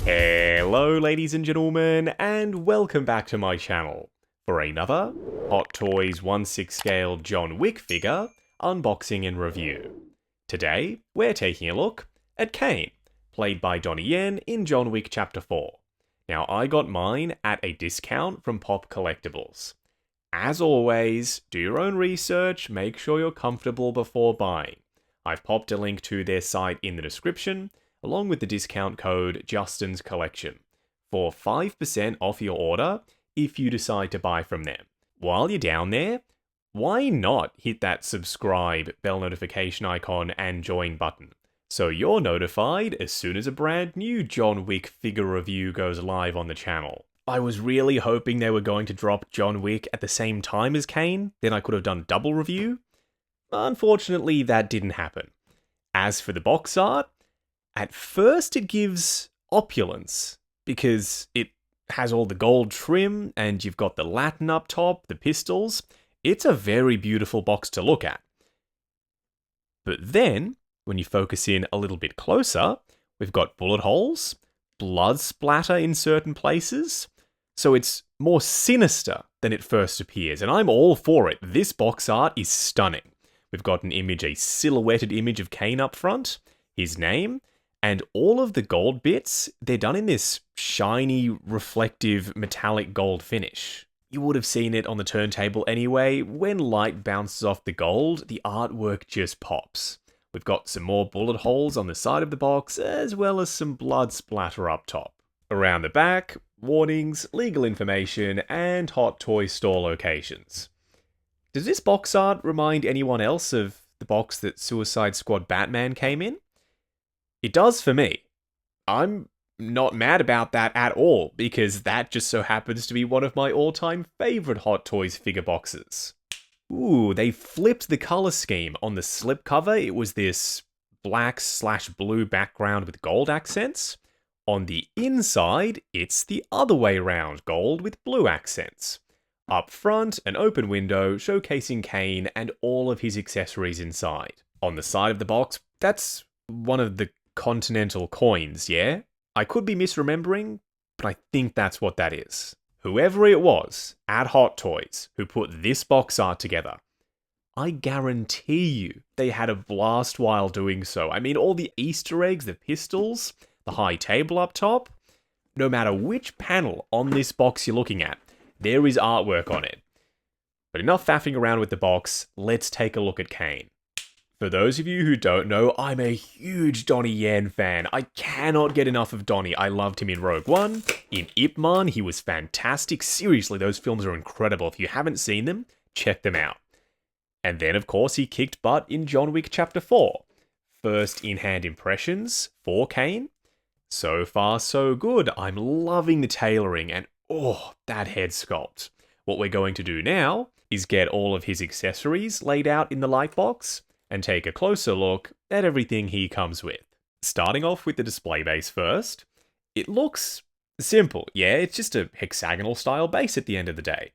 Hello ladies and gentlemen, and welcome back to my channel for another Hot Toys 1/6 scale John Wick figure unboxing and review. Today, we're taking a look at Caine, played by Donnie Yen in John Wick Chapter 4. Now, I got mine at a discount from Pop Collectibles. As always, do your own research, make sure you're comfortable before buying. I've popped a link to their site in the description, along with the discount code Justin's Collection, for 5% off your order if you decide to buy from them. While you're down there, why not hit that subscribe, bell notification icon, and join button, so you're notified as soon as a brand new John Wick figure review goes live on the channel. I was really hoping they were going to drop John Wick at the same time as Caine, then I could have done double review. Unfortunately, that didn't happen. As for the box art, at first it gives opulence, because it has all the gold trim, and you've got the Latin up top, the pistols. It's a very beautiful box to look at. But then, when you focus in a little bit closer, we've got bullet holes, blood splatter in certain places, so it's more sinister than it first appears, and I'm all for it. This box art is stunning. We've got an image, a silhouetted image of Caine up front, his name, and all of the gold bits, they're done in this shiny, reflective, metallic gold finish. You would have seen it on the turntable anyway. When light bounces off the gold, the artwork just pops. We've got some more bullet holes on the side of the box, as well as some blood splatter up top. Around the back, warnings, legal information, and Hot Toy store locations. Does this box art remind anyone else of the box that Suicide Squad Batman came in? It does for me. I'm not mad about that at all, because that just so happens to be one of my all-time favourite Hot Toys figure boxes. Ooh, they flipped the colour scheme. On the slipcover, it was this black/blue background with gold accents. On the inside, it's the other way round, gold with blue accents. Up front, an open window showcasing Caine and all of his accessories inside. On the side of the box, that's one of the continental coins, yeah? I could be misremembering, but I think that's what that is. Whoever it was at Hot Toys who put this box art together, I guarantee you they had a blast while doing so. I mean, all the Easter eggs, the pistols, the high table up top, no matter which panel on this box you're looking at, there is artwork on it. But enough faffing around with the box, let's take a look at Caine. For those of you who don't know, I'm a huge Donnie Yen fan. I cannot get enough of Donnie. I loved him in Rogue One. In Ip Man, he was fantastic. Seriously, those films are incredible. If you haven't seen them, check them out. And then, of course, he kicked butt in John Wick Chapter 4. First in-hand impressions for Caine. So far, so good. I'm loving the tailoring, and oh, that head sculpt. What we're going to do now is get all of his accessories laid out in the light box, and take a closer look at everything he comes with. Starting off with the display base first, it looks simple. Yeah, it's just a hexagonal style base at the end of the day.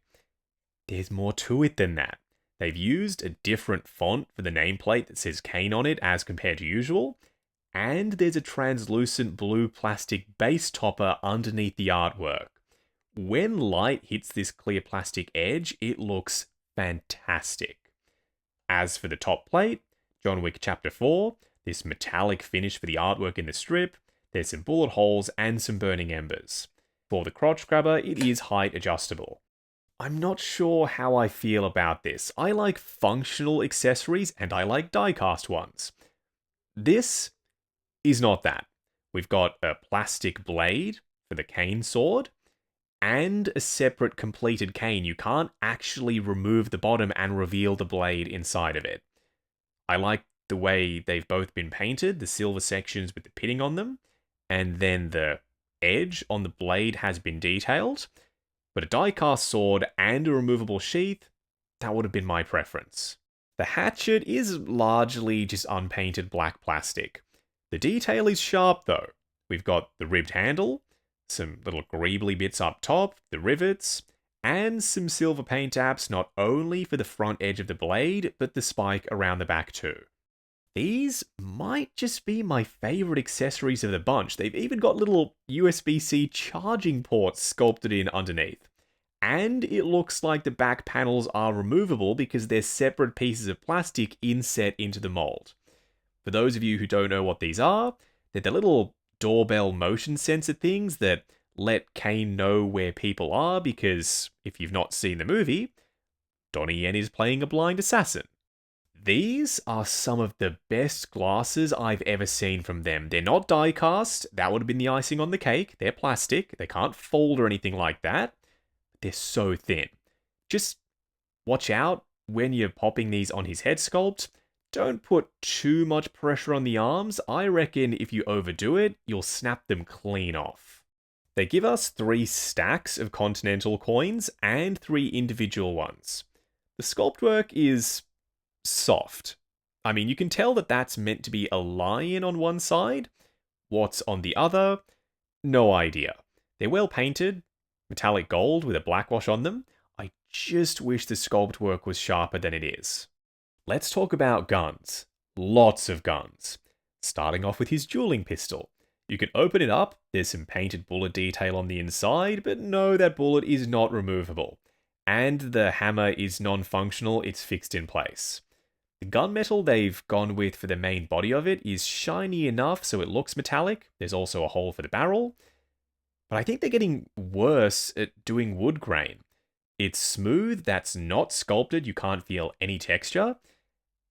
There's more to it than that. They've used a different font for the nameplate that says Caine on it as compared to usual, and there's a translucent blue plastic base topper underneath the artwork. When light hits this clear plastic edge, it looks fantastic. As for the top plate, John Wick Chapter 4, this metallic finish for the artwork in the strip, there's some bullet holes and some burning embers. For the crotch grabber, it is height adjustable. I'm not sure how I feel about this. I like functional accessories and I like die-cast ones. This is not that. We've got a plastic blade for the Caine sword, and a separate completed Caine. You can't actually remove the bottom and reveal the blade inside of it. I like the way they've both been painted, the silver sections with the pitting on them, and then the edge on the blade has been detailed. But a die-cast sword and a removable sheath, that would have been my preference. The hatchet is largely just unpainted black plastic. The detail is sharp though. We've got the ribbed handle, some little greebly bits up top, the rivets, and some silver paint apps not only for the front edge of the blade, but the spike around the back too. These might just be my favorite accessories of the bunch. They've even got little USB-C charging ports sculpted in underneath. And it looks like the back panels are removable because they're separate pieces of plastic inset into the mold. For those of you who don't know what these are, they're the little doorbell motion sensor things that let Caine know where people are, because if you've not seen the movie, Donnie Yen is playing a blind assassin. These are some of the best glasses I've ever seen from them. They're not die cast, that would have been the icing on the cake. They're plastic, they can't fold or anything like that. They're so thin. Just watch out when you're popping these on his head sculpt. Don't put too much pressure on the arms. I reckon if you overdo it, you'll snap them clean off. They give us 3 stacks of continental coins and 3 individual ones. The sculpt work is soft. I mean, you can tell that that's meant to be a lion on one side. What's on the other? No idea. They're well painted, metallic gold with a black wash on them. I just wish the sculpt work was sharper than it is. Let's talk about guns. Lots of guns. Starting off with his dueling pistol. You can open it up, there's some painted bullet detail on the inside, but no, that bullet is not removable. And the hammer is non-functional, it's fixed in place. The gunmetal they've gone with for the main body of it is shiny enough so it looks metallic. There's also a hole for the barrel. But I think they're getting worse at doing wood grain. It's smooth, that's not sculpted, you can't feel any texture.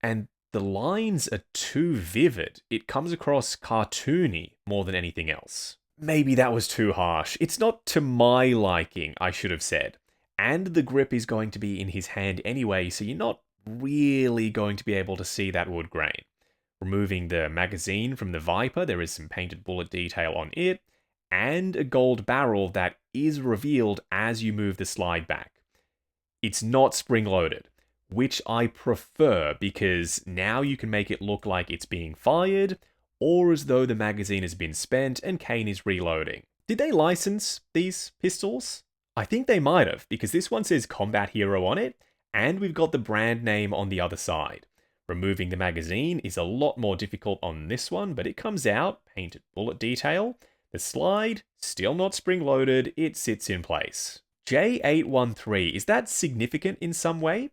And the lines are too vivid. It comes across cartoony more than anything else. Maybe that was too harsh. It's not to my liking, I should have said. And the grip is going to be in his hand anyway, so you're not really going to be able to see that wood grain. Removing the magazine from the Viper, there is some painted bullet detail on it, and a gold barrel that is revealed as you move the slide back. It's not spring-loaded, which I prefer because now you can make it look like it's being fired, or as though the magazine has been spent and Caine is reloading. Did they license these pistols? I think they might have, because this one says Combat Hero on it, and we've got the brand name on the other side. Removing the magazine is a lot more difficult on this one, but it comes out, painted bullet detail. The slide, still not spring-loaded, it sits in place. J813, is that significant in some way?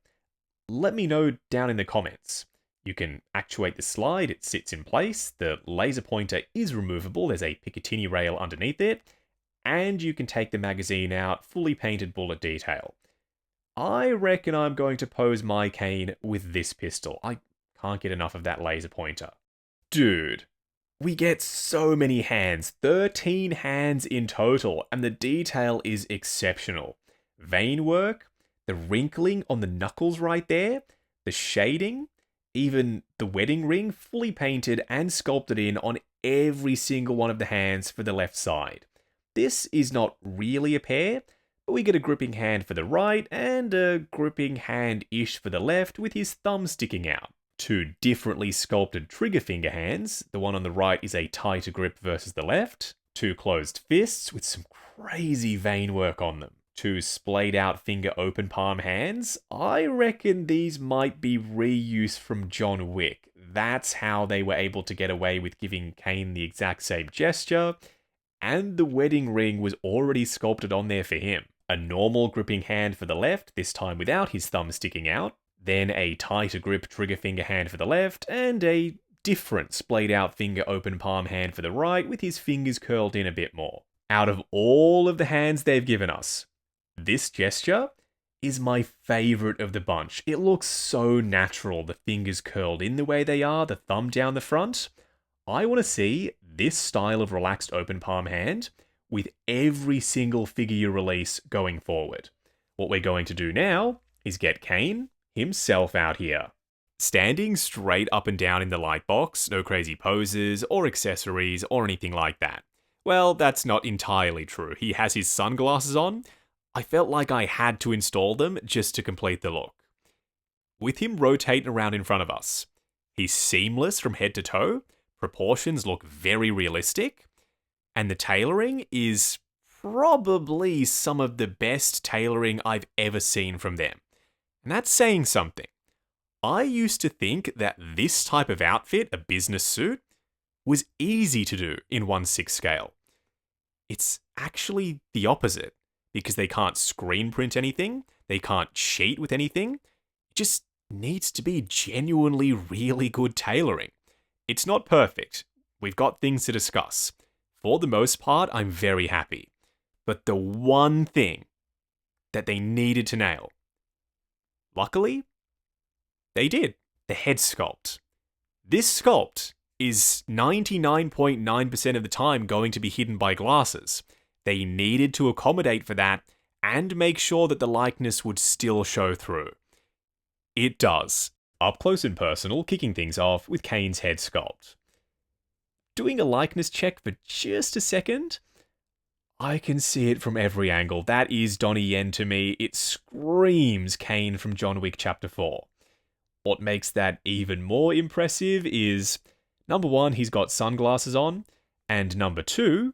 Let me know down in the comments. You can actuate the slide, it sits in place, the laser pointer is removable, there's a Picatinny rail underneath it, and you can take the magazine out, fully painted bullet detail. I reckon I'm going to pose my Caine with this pistol. I can't get enough of that laser pointer. Dude, we get so many hands, 13 hands in total, and the detail is exceptional. Vein work, the wrinkling on the knuckles right there, the shading, even the wedding ring fully painted and sculpted in on every single one of the hands for the left side. This is not really a pair, but we get a gripping hand for the right and a gripping hand-ish for the left with his thumb sticking out. 2 differently sculpted trigger finger hands. The one on the right is a tighter grip versus the left. 2 closed fists with some crazy vein work on them. 2 splayed out finger open palm hands. I reckon these might be reuse from John Wick. That's how they were able to get away with giving Caine the exact same gesture. And the wedding ring was already sculpted on there for him. A normal gripping hand for the left, this time without his thumb sticking out. Then a tighter grip trigger finger hand for the left, and a different splayed out finger open palm hand for the right with his fingers curled in a bit more. Out of all of the hands they've given us, this gesture is my favorite of the bunch. It looks so natural, the fingers curled in the way they are, the thumb down the front. I want to see this style of relaxed open palm hand with every single figure you release going forward. What we're going to do now is get Caine himself out here. Standing straight up and down in the light box, no crazy poses or accessories or anything like that. Well, that's not entirely true. He has his sunglasses on. I felt like I had to install them just to complete the look. With him rotating around in front of us, he's seamless from head to toe, proportions look very realistic, and the tailoring is probably some of the best tailoring I've ever seen from them. And that's saying something. I used to think that this type of outfit, a business suit, was easy to do in 1/6 scale. It's actually the opposite, because they can't screen print anything, they can't cheat with anything. It just needs to be genuinely really good tailoring. It's not perfect. We've got things to discuss. For the most part, I'm very happy. But the one thing that they needed to nail, luckily, they did. The head sculpt. This sculpt is 99.9% of the time going to be hidden by glasses. They needed to accommodate for that and make sure that the likeness would still show through. It does. Up close and personal, kicking things off with Caine's head sculpt. Doing a likeness check for just a second, I can see it from every angle. That is Donnie Yen to me. It screams Caine from John Wick Chapter 4. What makes that even more impressive is, number one, he's got sunglasses on, and number two,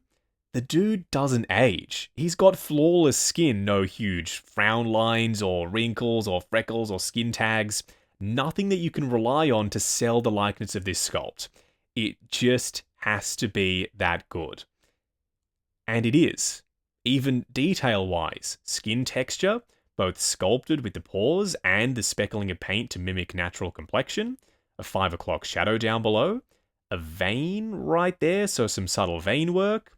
the dude doesn't age. He's got flawless skin, no huge frown lines or wrinkles or freckles or skin tags. Nothing that you can rely on to sell the likeness of this sculpt. It just has to be that good. And it is. Even detail-wise, skin texture, both sculpted with the pores and the speckling of paint to mimic natural complexion, a 5 o'clock shadow down below, a vein right there, so some subtle vein work,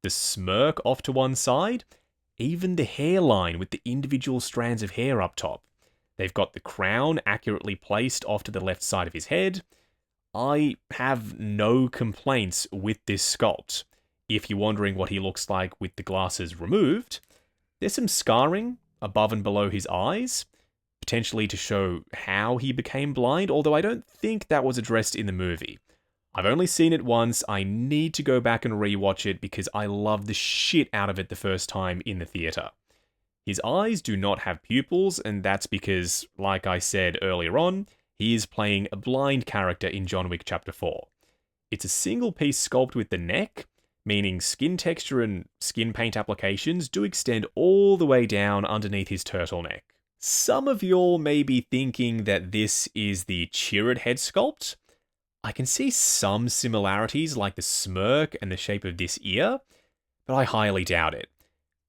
the smirk off to one side, even the hairline with the individual strands of hair up top. They've got the crown accurately placed off to the left side of his head. I have no complaints with this sculpt. If you're wondering what he looks like with the glasses removed, there's some scarring above and below his eyes, potentially to show how he became blind, although I don't think that was addressed in the movie. I've only seen it once. I need to go back and rewatch it because I loved the shit out of it the first time in the theater. His eyes do not have pupils, and that's because, like I said earlier on, he is playing a blind character in John Wick Chapter 4. It's a single piece sculpt with the neck, meaning skin texture and skin paint applications do extend all the way down underneath his turtleneck. Some of y'all may be thinking that this is the Chirrut head sculpt. I can see some similarities like the smirk and the shape of this ear, but I highly doubt it.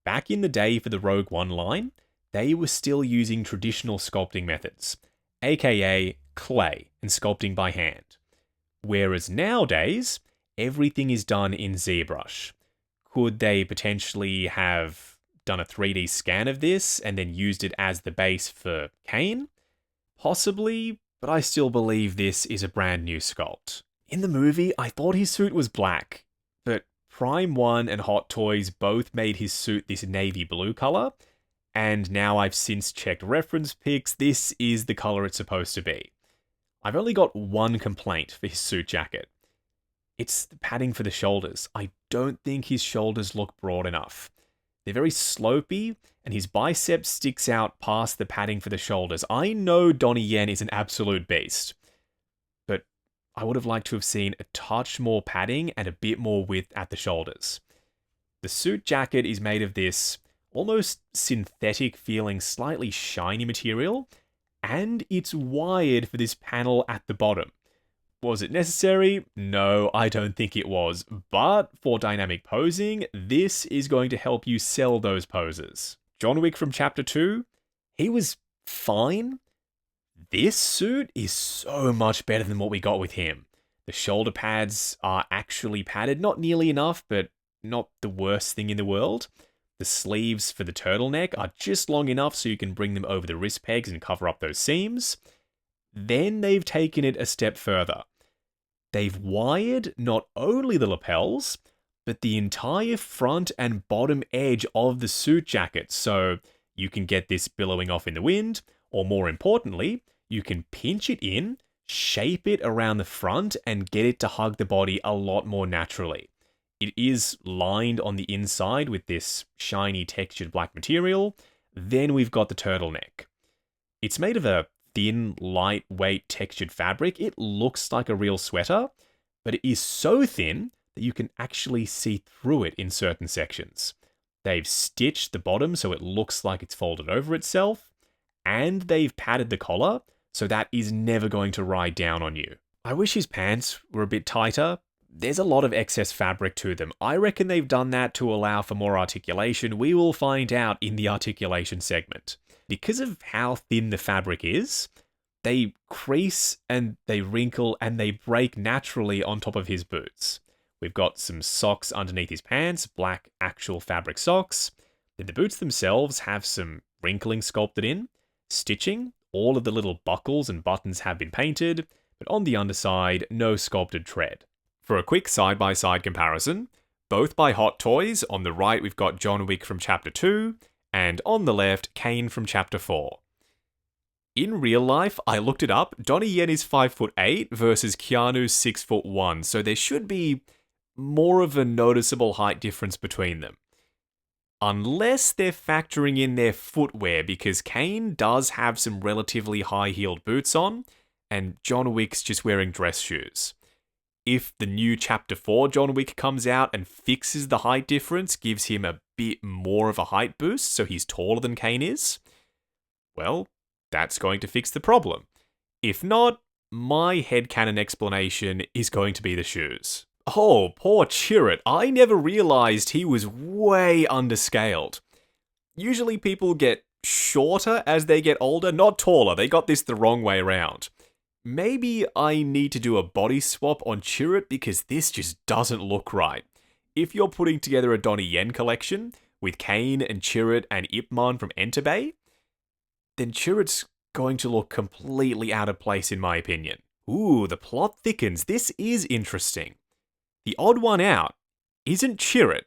Back in the day for the Rogue One line, they were still using traditional sculpting methods, aka clay and sculpting by hand. Whereas nowadays, everything is done in ZBrush. Could they potentially have done a 3D scan of this and then used it as the base for Caine? Possibly, but I still believe this is a brand new sculpt. In the movie, I thought his suit was black, but Prime 1 and Hot Toys both made his suit this navy blue color, and now I've since checked reference pics, this is the color it's supposed to be. I've only got one complaint for his suit jacket. It's the padding for the shoulders. I don't think his shoulders look broad enough. They're very slopey, and his bicep sticks out past the padding for the shoulders. I know Donnie Yen is an absolute beast, but I would have liked to have seen a touch more padding and a bit more width at the shoulders. The suit jacket is made of this almost synthetic feeling, slightly shiny material, and it's wired for this panel at the bottom. Was it necessary? No, I don't think it was. But for dynamic posing, this is going to help you sell those poses. John Wick from Chapter 2, he was fine. This suit is so much better than what we got with him. The shoulder pads are actually padded, not nearly enough, but not the worst thing in the world. The sleeves for the turtleneck are just long enough so you can bring them over the wrist pegs and cover up those seams. Then they've taken it a step further. They've wired not only the lapels, but the entire front and bottom edge of the suit jacket, so you can get this billowing off in the wind, or more importantly, you can pinch it in, shape it around the front, and get it to hug the body a lot more naturally. It is lined on the inside with this shiny textured black material. Then we've got the turtleneck. It's made of a thin, lightweight, textured fabric. It looks like a real sweater, but it is so thin that you can actually see through it in certain sections. They've stitched the bottom so it looks like it's folded over itself, and they've padded the collar so that is never going to ride down on you. I wish his pants were a bit tighter. There's a lot of excess fabric to them. I reckon they've done that to allow for more articulation. We will find out in the articulation segment. Because of how thin the fabric is, they crease and they wrinkle and they break naturally on top of his boots. We've got some socks underneath his pants, black actual fabric socks. Then the boots themselves have some wrinkling sculpted in, stitching. All of the little buckles and buttons have been painted, but on the underside, no sculpted tread. For a quick side-by-side comparison, both by Hot Toys, on the right we've got John Wick from Chapter 2, and on the left, Caine from Chapter 4. In real life, I looked it up, Donnie Yen is 5'8" versus Keanu's 6'1", so there should be more of a noticeable height difference between them. Unless they're factoring in their footwear, because Caine does have some relatively high-heeled boots on, and John Wick's just wearing dress shoes. If the new Chapter 4 John Wick comes out and fixes the height difference, gives him a bit more of a height boost, so he's taller than Caine is, well, that's going to fix the problem. If not, my headcanon explanation is going to be the shoes. Oh, poor Chirrut. I never realized he was way underscaled. Usually people get shorter as they get older, not taller. They got this the wrong way around. Maybe I need to do a body swap on Chirrut because this just doesn't look right. If you're putting together a Donnie Yen collection with Caine and Chirrut and Ip Man from Entebbe, then Chirrut's going to look completely out of place in my opinion. Ooh, the plot thickens. This is interesting. The odd one out isn't Chirrut.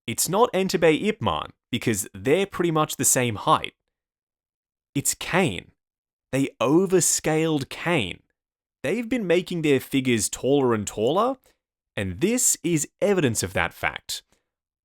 It's not Entebbe Ip Man because they're pretty much the same height. It's Caine. They overscaled Caine. They've been making their figures taller and taller, and this is evidence of that fact.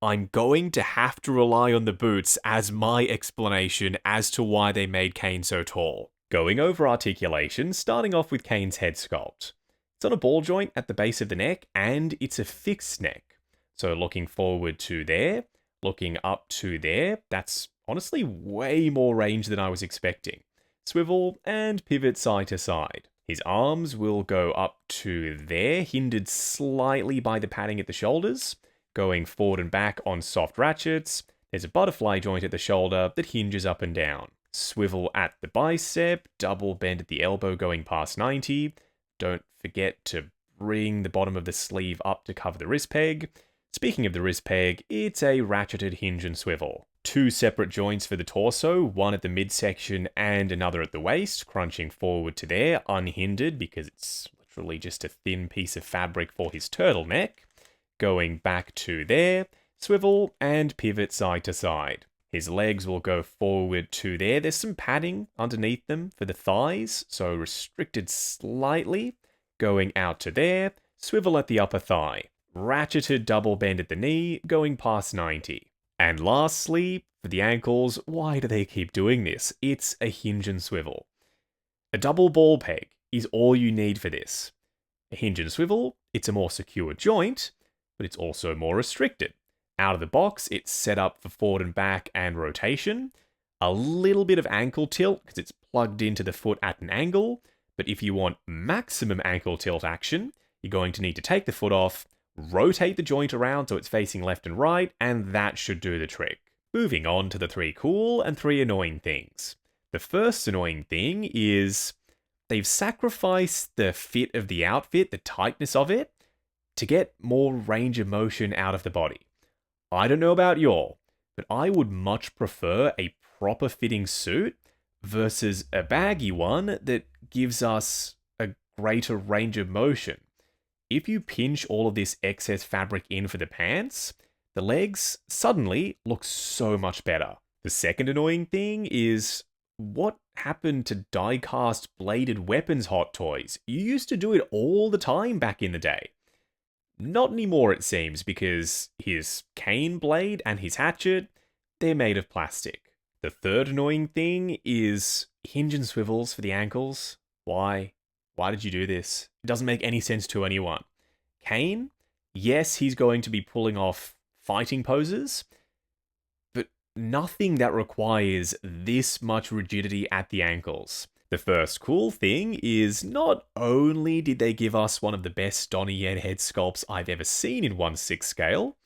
I'm going to have to rely on the boots as my explanation as to why they made Caine so tall. Going over articulation, starting off with Caine's head sculpt. It's on a ball joint at the base of the neck, and it's a fixed neck. So looking forward to there, looking up to there, that's honestly way more range than I was expecting. Swivel and pivot side to side. His arms will go up to there, hindered slightly by the padding at the shoulders. Going forward and back on soft ratchets. There's a butterfly joint at the shoulder that hinges up and down. Swivel at the bicep, double bend at the elbow going past 90. Don't forget to bring the bottom of the sleeve up to cover the wrist peg. Speaking of the wrist peg, it's a ratcheted hinge and swivel. Two separate joints for the torso, one at the midsection and another at the waist, crunching forward to there, unhindered because it's literally just a thin piece of fabric for his turtleneck. Going back to there, swivel and pivot side to side. His legs will go forward to there. There's some padding underneath them for the thighs, so restricted slightly. Going out to there, swivel at the upper thigh. Ratcheted double bend at the knee, going past 90. And lastly, for the ankles, why do they keep doing this? It's a hinge and swivel. A double ball peg is all you need for this. A hinge and swivel, it's a more secure joint, but it's also more restricted. Out of the box, it's set up for forward and back and rotation. A little bit of ankle tilt because it's plugged into the foot at an angle, but if you want maximum ankle tilt action, you're going to need to take the foot off, rotate the joint around so it's facing left and right, and that should do the trick. Moving on to the 3 cool and 3 annoying things. The first annoying thing is they've sacrificed the fit of the outfit, the tightness of it, to get more range of motion out of the body. I don't know about y'all, but I would much prefer a proper fitting suit versus a baggy one that gives us a greater range of motion. If you pinch all of this excess fabric in for the pants, the legs suddenly look so much better. The second annoying thing is, what happened to die-cast bladed weapons Hot Toys? You used to do it all the time back in the day. Not anymore, it seems, because his Caine blade and his hatchet, they're made of plastic. The third annoying thing is hinge and swivels for the ankles. Why? Why did you do this? It doesn't make any sense to anyone. Caine, yes, he's going to be pulling off fighting poses, but nothing that requires this much rigidity at the ankles. The The first cool thing is not only did they give us one of the best Donnie Yen head sculpts I've ever seen in 1/6 scale,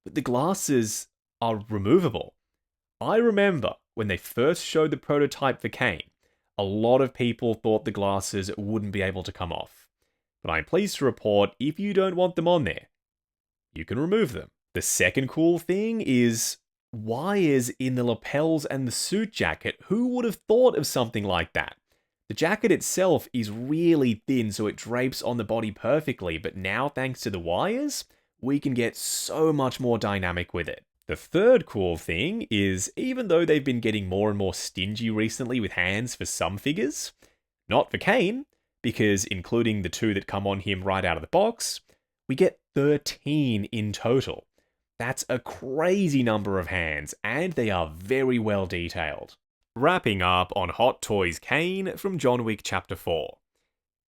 but the glasses are removable. I remember when they first showed the prototype for Caine, a lot of people thought the glasses wouldn't be able to come off. But I'm pleased to report if you don't want them on there, you can remove them. The second cool thing is wires in the lapels and the suit jacket. Who would have thought of something like that? The jacket itself is really thin, so it drapes on the body perfectly, but now thanks to the wires, we can get so much more dynamic with it. The third cool thing is, even though they've been getting more and more stingy recently with hands for some figures, not for Caine, because including the 2 that come on him right out of the box, we get 13 in total. That's a crazy number of hands, and they are very well detailed. Wrapping up on Hot Toys Caine from John Wick Chapter 4.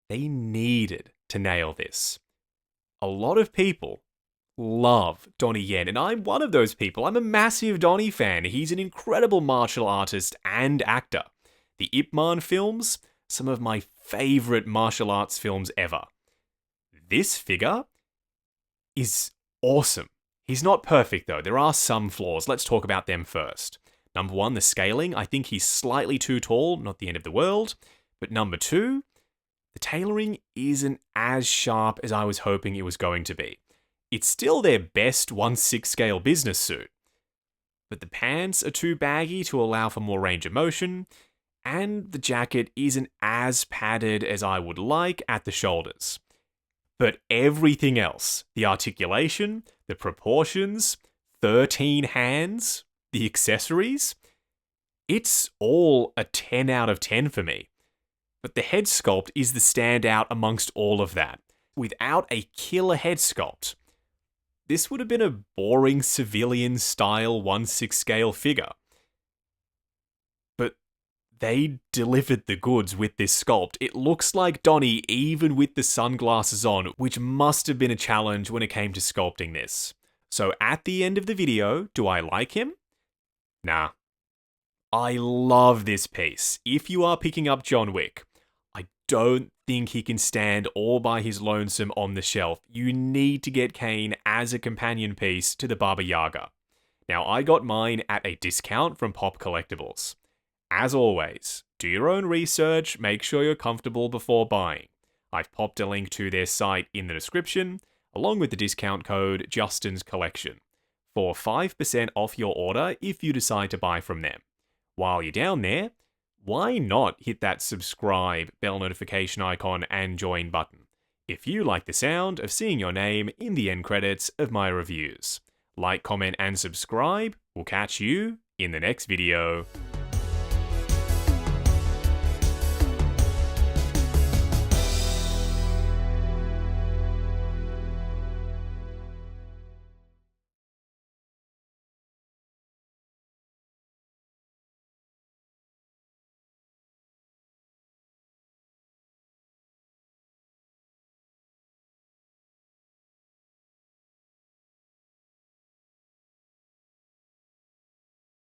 They needed to nail this. A lot of people love Donnie Yen, and I'm one of those people. I'm a massive Donnie fan. He's an incredible martial artist and actor. The Ip Man films, some of my favorite martial arts films ever. This figure is awesome. He's not perfect though, there are some flaws. Let's talk about them first. Number 1, the scaling. I think he's slightly too tall, not the end of the world. But number 2, the tailoring isn't as sharp as I was hoping it was going to be. It's still their best 1/6 scale business suit. But the pants are too baggy to allow for more range of motion, and the jacket isn't as padded as I would like at the shoulders. But everything else, the articulation, the proportions, 13 hands, the accessories, it's all a 10 out of 10 for me. But the head sculpt is the standout amongst all of that. Without a killer head sculpt, this would have been a boring civilian style 1/6 scale figure. But they delivered the goods with this sculpt. It looks like Donnie even with the sunglasses on, which must have been a challenge when it came to sculpting this. So at the end of the video, do I like him? Nah. I love this piece. If you are picking up John Wick, I don't think he can stand all by his lonesome on the shelf. You need to get Caine as a companion piece to the Baba Yaga. Now, I got mine at a discount from Pop Collectibles. As always, do your own research, make sure you're comfortable before buying. I've popped a link to their site in the description, along with the discount code Justin's Collection, for 5% off your order if you decide to buy from them. While you're down there, why not hit that subscribe, bell notification icon, and join button, if you like the sound of seeing your name in the end credits of my reviews. Like, comment, and subscribe. We'll catch you in the next video.